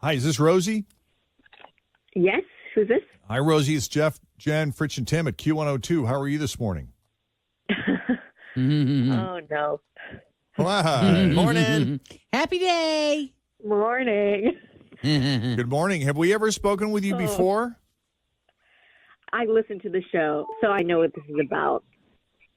Hi, is this Rosie? Yes, who's this? Hi, Rosie. It's Jeff, Jen, Fritch, and Tim at Q102. How are you this morning? Oh, no. Hi. Morning. Happy day. Morning. Good morning. Have we ever spoken with you before? I listened to the show, so I know what this is about.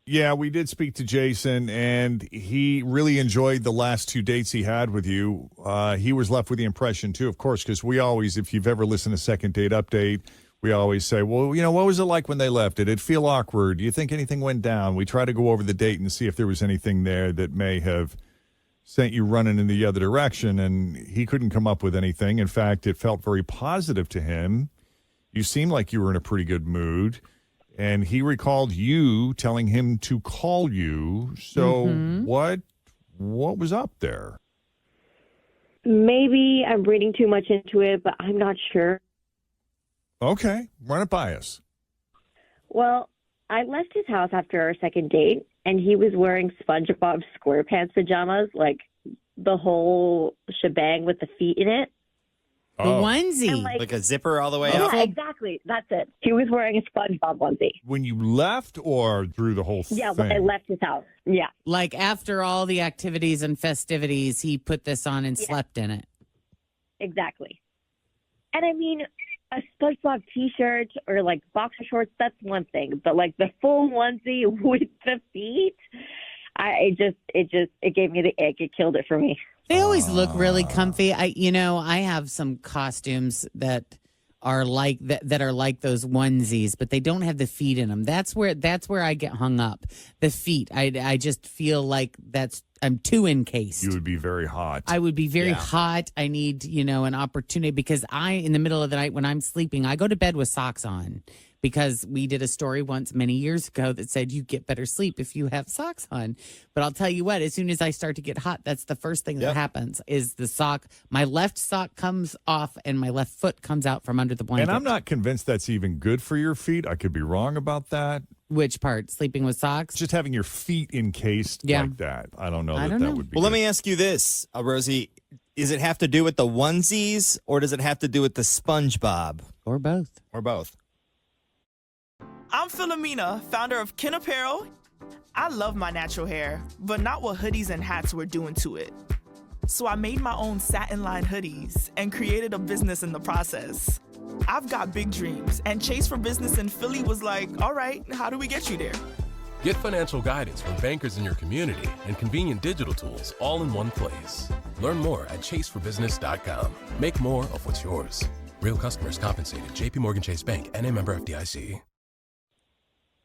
Yeah, we did speak to Jason, and he really enjoyed the last 2 dates he had with you. He was left with the impression, too, of course, because we always, if you've ever listened to Second Date Update, we always say, well, what was it like when they left? Did it feel awkward? Do you think anything went down? We try to go over the date and see if there was anything there that may have sent you running in the other direction, and he couldn't come up with anything. In fact, it felt very positive to him. You seemed like you were in a pretty good mood. And he recalled you telling him to call you. So what was up there? Maybe I'm reading too much into it, but I'm not sure. Okay, run it by us. Well, I left his house after our second date, and he was wearing SpongeBob SquarePants pajamas, like the whole shebang with the feet in it. The Oh, onesie. And, Like a zipper all the way up? Yeah, exactly. That's it. He was wearing a SpongeBob onesie. when you left or through the whole Yeah, thing? when I left his house. Yeah, Like after all the activities and festivities, he put this on and slept in it. exactly. And I mean, a SpongeBob T-shirt or like boxer shorts, that's one thing. But like the full onesie with the feet, it gave me the ick. It killed it for me. They always look really comfy. I have some costumes that are like that are like those onesies, but they don't have the feet in them. That's where I get hung up. The feet. I just feel like I'm too encased. You would be very hot. I would be very hot. I need, an opportunity because in the middle of the night when I'm sleeping, I go to bed with socks on because we did a story once many years ago that said you get better sleep if you have socks on. But I'll tell you what, as soon as I start to get hot, that's the first thing that happens is the sock. My left sock comes off and my left foot comes out from under the blanket. and I'm not convinced that's even good for your feet. I could be wrong about that. Which part? Sleeping with socks? Just having your feet encased like that. I don't know that would be Well, good. let me ask you this, Rosie. Does it have to do with the onesies or does it have to do with the SpongeBob? Or both. Or both? I'm Philomena, founder of Kin Apparel. I love my natural hair, but not what hoodies and hats were doing to it. So I made my own satin-lined hoodies and created a business in the process. I've got big dreams, and Chase for Business in Philly was like, all right, how do we get you there? Get financial guidance from bankers in your community and convenient digital tools all in one place. Learn more at chaseforbusiness.com. Make more of what's yours. Real customers compensated. JP Morgan Chase Bank, NA member FDIC.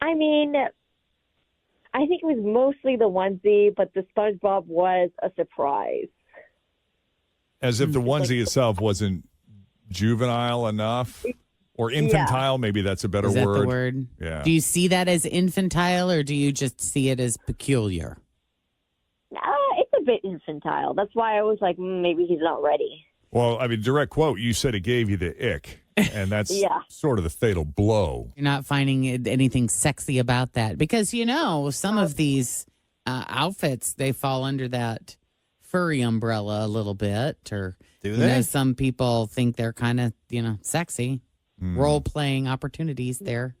I mean, I think it was mostly the onesie, but the SpongeBob was a surprise. As if the onesie itself wasn't juvenile enough or infantile. Maybe that's a better Is that word. the word? Yeah. Do you see that as infantile or do you just see it as peculiar? It's a bit infantile. That's why I was like, maybe he's not ready. Well, I mean, direct quote, you said it gave you the ick, and that's sort of the fatal blow. You're not finding anything sexy about that because, some of these outfits, they fall under that furry umbrella a little bit. Or, Do they? some people think they're kind of, sexy. Role-playing opportunities there.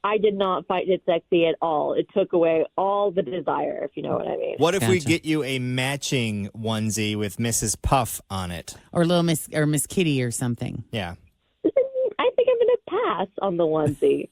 I did not find it sexy at all. It took away all the desire, if you know what I mean. What if we Gotcha. get you a matching onesie with Mrs. Puff on it? Or little Miss Kitty or something. Yeah. I think I'm going to pass on the onesie.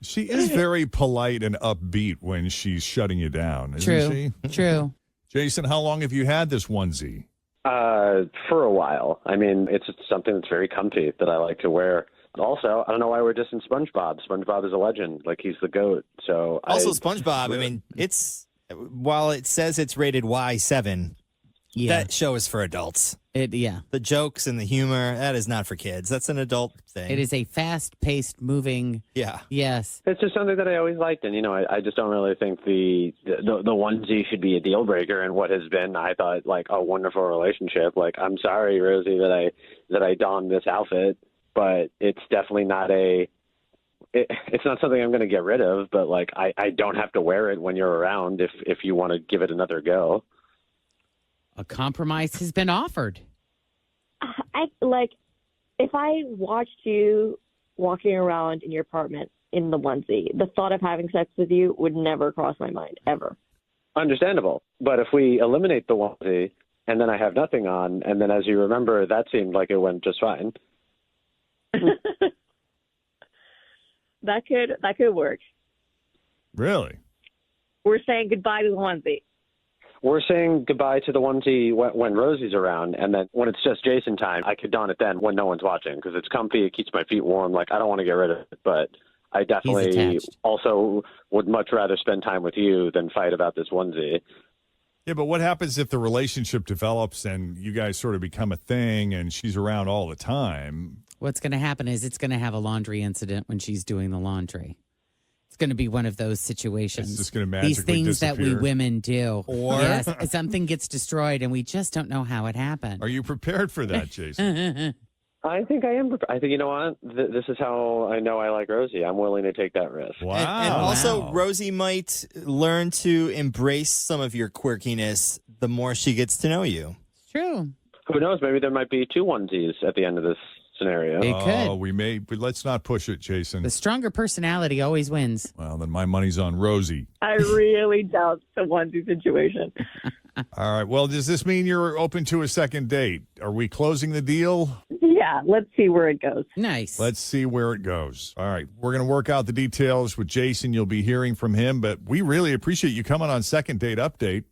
She is very polite and upbeat when she's shutting you down, isn't True. she? True. Jason, how long have you had this onesie? For a while. I mean, it's something that's very comfy that I like to wear. Also, I don't know why we're dissing SpongeBob. SpongeBob is a legend. Like, he's the GOAT. So Also, SpongeBob, I mean, while it says it's rated Y7, that show is for adults. The jokes and the humor, that is not for kids. That's an adult thing. It is a fast-paced, moving. Yeah. Yes. It's just something that I always liked, and I just don't really think the onesie should be a deal breaker in what has been, I thought, like a wonderful relationship. Like, I'm sorry, Rosie, that I donned this outfit, but it's definitely not it's not something I'm going to get rid of. But like, I don't have to wear it when you're around if you want to give it another go. A compromise has been offered. I like if I watched you walking around in your apartment in the onesie, the thought of having sex with you would never cross my mind ever. Understandable. But if we eliminate the onesie and then I have nothing on, and then as you remember, that seemed like it went just fine. That could work. Really? We're saying goodbye to the onesie. We're saying goodbye to the onesie when Rosie's around, and then when it's just Jason time, I could don it then when no one's watching because it's comfy. It keeps my feet warm. Like, I don't want to get rid of it, but I definitely also would much rather spend time with you than fight about this onesie. Yeah, but what happens if the relationship develops and you guys sort of become a thing and she's around all the time? What's going to happen is it's going to have a laundry incident when she's doing the laundry. It's going to be one of those situations. It's just going to magically These things disappear. that we women do. Or yes, something gets destroyed and we just don't know how it happened. Are you prepared for that, Jason? I think I am. I think, you know what? This is how I know I like Rosie. I'm willing to take that risk. Wow. And also, Wow. Rosie might learn to embrace some of your quirkiness the more she gets to know you. It's true. Who knows? Maybe there might be two onesies at the end of this scenario. It could. Oh, we may, but let's not push it, Jason. The stronger personality always wins. Well, then my money's on Rosie. I really doubt the onesie situation. All right. Well, does this mean you're open to a second date? Are we closing the deal? Yeah, let's see where it goes. Nice. Let's see where it goes. All right. We're going to work out the details with Jason. You'll be hearing from him, but we really appreciate you coming on Second Date Update.